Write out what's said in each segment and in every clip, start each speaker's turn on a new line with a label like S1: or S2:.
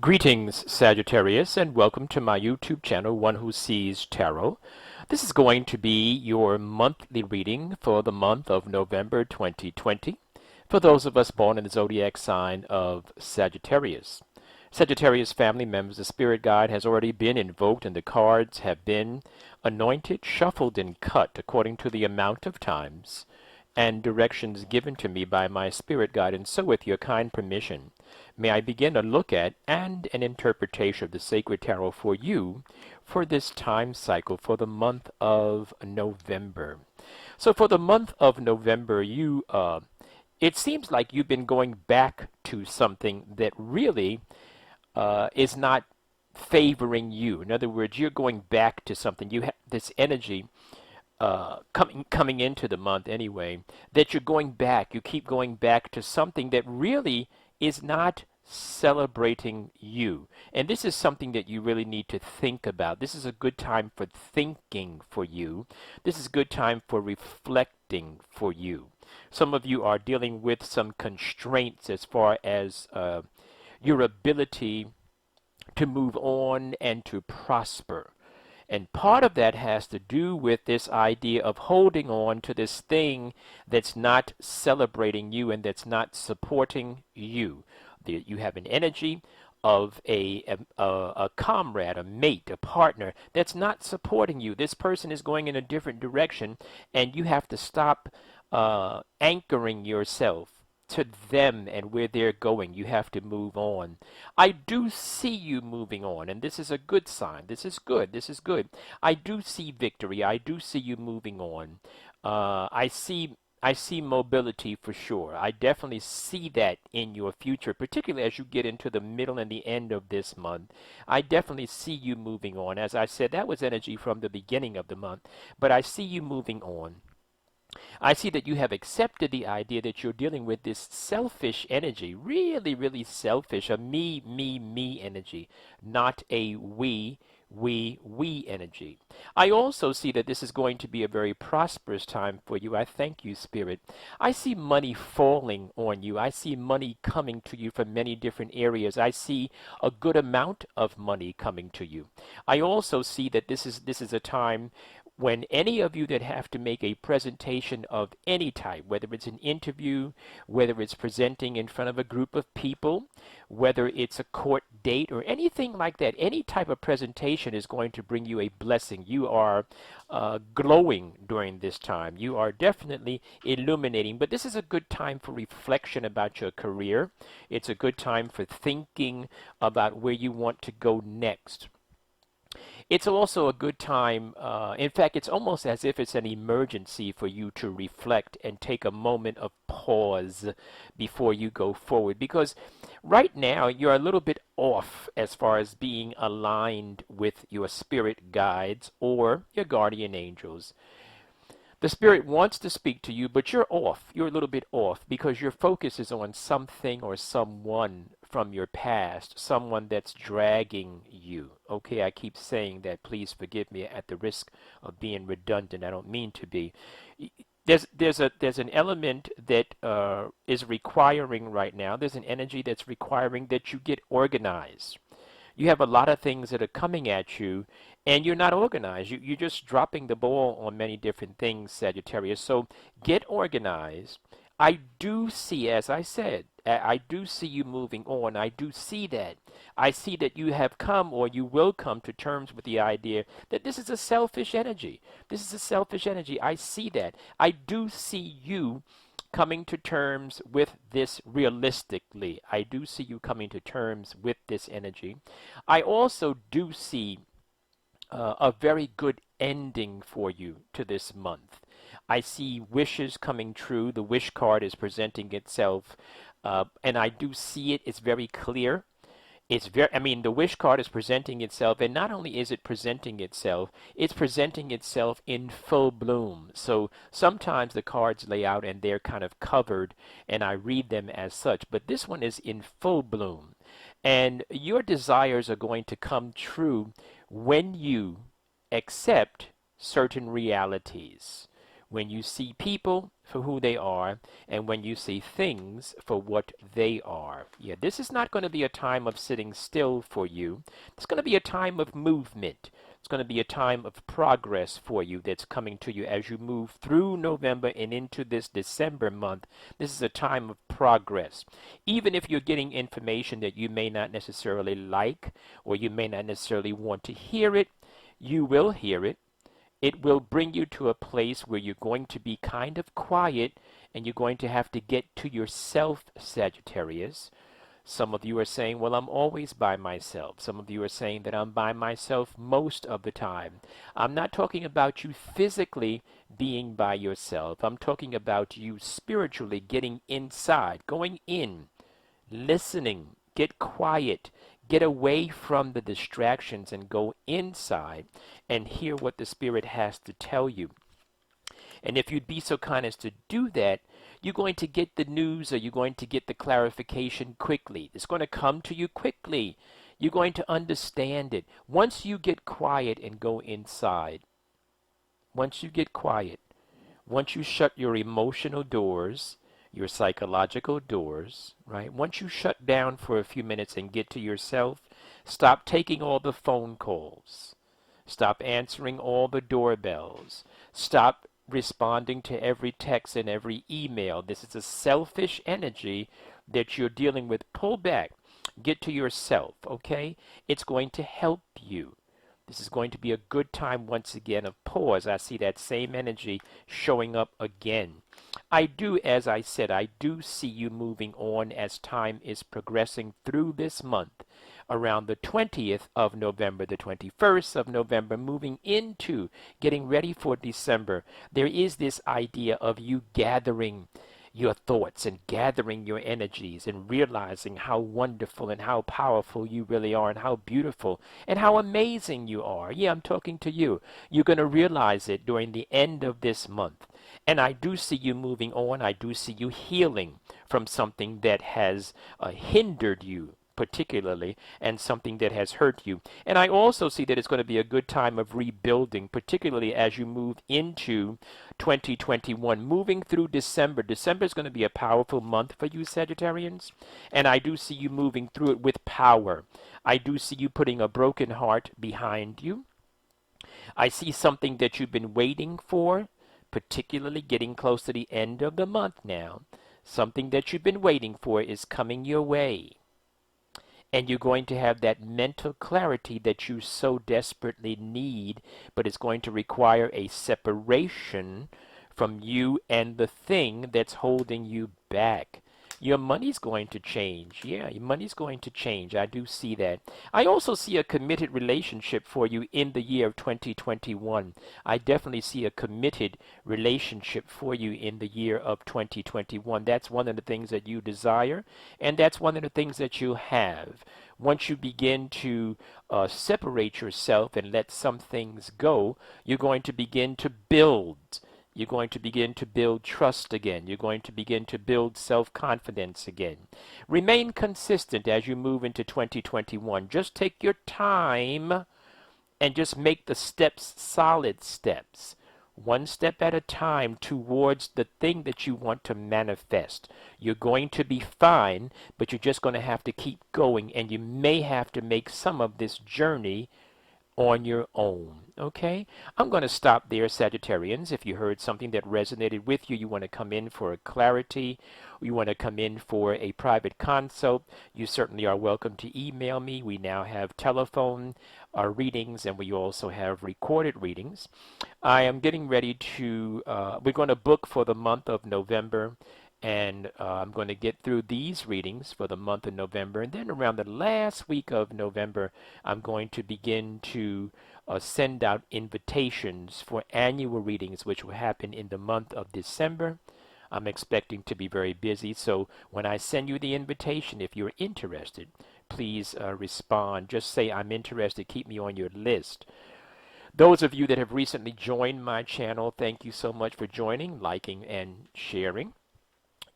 S1: Greetings, Sagittarius, and welcome to my YouTube channel, One Who Sees Tarot. This is going to be your monthly reading for the month of November 2020 for those of us born in the zodiac sign of Sagittarius. Sagittarius family members, the spirit guide has already been invoked and the cards have been anointed, shuffled, and cut according to the amount of times and directions given to me by my spirit guide. And so with your kind permission, may I begin a look at and an interpretation of the sacred tarot for you for this time cycle for the month of November. So for the month of November, it seems like you've been going back to something that really is not favoring you. In other words, you're going back to something. You have this energy coming into the month anyway, that you're going back. You keep going back to something that really is not celebrating you. And this is something that you really need to think about. This is a good time for thinking for you. This is a good time for reflecting for you. Some of you are dealing with some constraints as far as your ability to move on and to prosper. And part of that has to do with this idea of holding on to this thing that's not celebrating you and that's not supporting you. You have an energy of a comrade, a mate, a partner that's not supporting you. This person is going in a different direction, and you have to stop anchoring yourself to them and where they're going. You have to move on. I do see you moving on, and this is a good sign. This is good. This is good. I do see victory. I do see you moving on. I see mobility for sure. I definitely see that in your future, particularly as you get into the middle and the end of this month. I definitely see you moving on. As I said, that was energy from the beginning of the month, but I see you moving on. I see that you have accepted the idea that you're dealing with this selfish energy, really, really selfish, a me energy, not a we energy. I also see that this is going to be a very prosperous time for you. I thank you, Spirit. I see money falling on you. I see money coming to you from many different areas. I see a good amount of money coming to you. I also see that this is a time when any of you that have to make a presentation of any type, whether it's an interview, whether it's presenting in front of a group of people, whether it's a court date or anything like that, any type of presentation is going to bring you a blessing. You are glowing during this time. You are definitely illuminating, but this is a good time for reflection about your career. It's a good time for thinking about where you want to go next. It's also a good time, in fact, it's almost as if it's an emergency for you to reflect and take a moment of pause before you go forward. Because right now, you're a little bit off as far as being aligned with your spirit guides or your guardian angels. The Spirit wants to speak to you, but you're off. You're a little bit off because your focus is on something or someone from your past, someone that's dragging you. Okay, I keep saying that. Please forgive me at the risk of being redundant. I don't mean to be. There's an element that is requiring right now. There's an energy that's requiring that you get organized. You have a lot of things that are coming at you, and you're not organized. You're just dropping the ball on many different things, Sagittarius. So get organized. I do see, as I said, I do see you moving on. I do see that. I see that you have come or you will come to terms with the idea that this is a selfish energy. This is a selfish energy. I see that. I do see you coming to terms with this realistically. I do see you coming to terms with this energy. I also do see a very good ending for you to this month. I see wishes coming true. The wish card is presenting itself, and I do see it. It's very clear. I mean, the wish card is presenting itself, and not only is it presenting itself, it's presenting itself in full bloom. So sometimes the cards lay out and they're kind of covered, and I read them as such, but this one is in full bloom. And your desires are going to come true when you accept certain realities. when you see people for who they are, and when you see things for what they are. Yeah, this is not going to be a time of sitting still for you. It's going to be a time of movement. It's going to be a time of progress for you that's coming to you as you move through November and into this December month. This is a time of progress. Even if you're getting information that you may not necessarily like, or you may not necessarily want to hear it, you will hear it. It will bring you to a place where you're going to be kind of quiet, and you're going to have to get to yourself, Sagittarius. Some of you are saying, well, I'm always by myself. Some of you are saying that I'm by myself most of the time. I'm not talking about you physically being by yourself. I'm talking about you spiritually getting inside, going in, listening, get quiet, get away from the distractions and go inside and hear what the Spirit has to tell you. And if you'd be so kind as to do that, you're going to get the news, or you're going to get the clarification quickly. It's going to come to you quickly. You're going to understand it. Once you get quiet and go inside, once you get quiet, once you shut your emotional doors, your psychological doors, right? Once you shut down for a few minutes and get to yourself, stop taking all the phone calls. Stop answering all the doorbells. Stop responding to every text and every email. This is a selfish energy that you're dealing with. Pull back. Get to yourself, okay? It's going to help you. This is going to be a good time once again of pause. I see that same energy showing up again. I do, as I said, I do see you moving on as time is progressing through this month. Around the 20th of November, the 21st of November, moving into getting ready for December, there is this idea of you gathering your thoughts and gathering your energies and realizing how wonderful and how powerful you really are and how beautiful and how amazing you are. Yeah, I'm talking to you. You're going to realize it during the end of this month. And I do see you moving on. I do see you healing from something that has hindered you particularly, and something that has hurt you. And I also see that it's going to be a good time of rebuilding, particularly as you move into 2021, moving through December. December is going to be a powerful month for you, Sagittarians, and I do see you moving through it with power. I do see you putting a broken heart behind you. I see something that you've been waiting for, particularly getting close to the end of the month now. Something that you've been waiting for is coming your way. And you're going to have that mental clarity that you so desperately need, but it's going to require a separation from you and the thing that's holding you back. Your money's going to change. Yeah, your money's going to change. I do see that. I also see a committed relationship for you in the year of 2021. I definitely see a committed relationship for you in the year of 2021. That's one of the things that you desire, and that's one of the things that you have. Once you begin to separate yourself and let some things go, you're going to begin to build. You're going to begin to build trust again. You're going to begin to build self-confidence again. Remain consistent as you move into 2021. Just take your time and just make the steps solid steps. One step at a time towards the thing that you want to manifest. You're going to be fine, but you're just going to have to keep going, and you may have to make some of this journey on your own. Okay, I'm going to stop there, Sagittarians. If you heard something that resonated with you, you want to come in for a clarity, you want to come in for a private consult, you certainly are welcome to email me. We now have telephone readings, and we also have recorded readings. I am getting ready to, we're going to book for the month of November, and I'm going to get through these readings for the month of November, and then around the last week of November, I'm going to begin to send out invitations for annual readings, which will happen in the month of December. I'm expecting to be very busy, so when I send you the invitation, if you're interested, please respond. Just say, I'm interested. Keep me on your list. Those of you that have recently joined my channel, thank you so much for joining, liking, and sharing.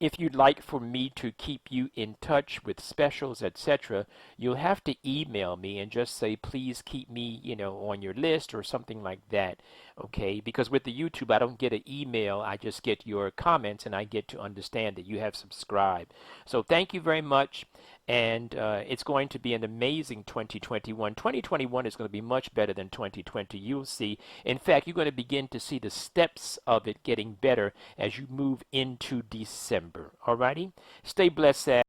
S1: If you'd like for me to keep you in touch with specials, etc., you'll have to email me and just say, please keep me, on your list or something like that. Okay? Because with the YouTube, I don't get an email. I just get your comments and I get to understand that you have subscribed. So thank you very much. And it's going to be an amazing 2021. 2021 is going to be much better than 2020. You'll see. In fact, you're going to begin to see the steps of it getting better as you move into December. Alrighty? Stay blessed, Sag.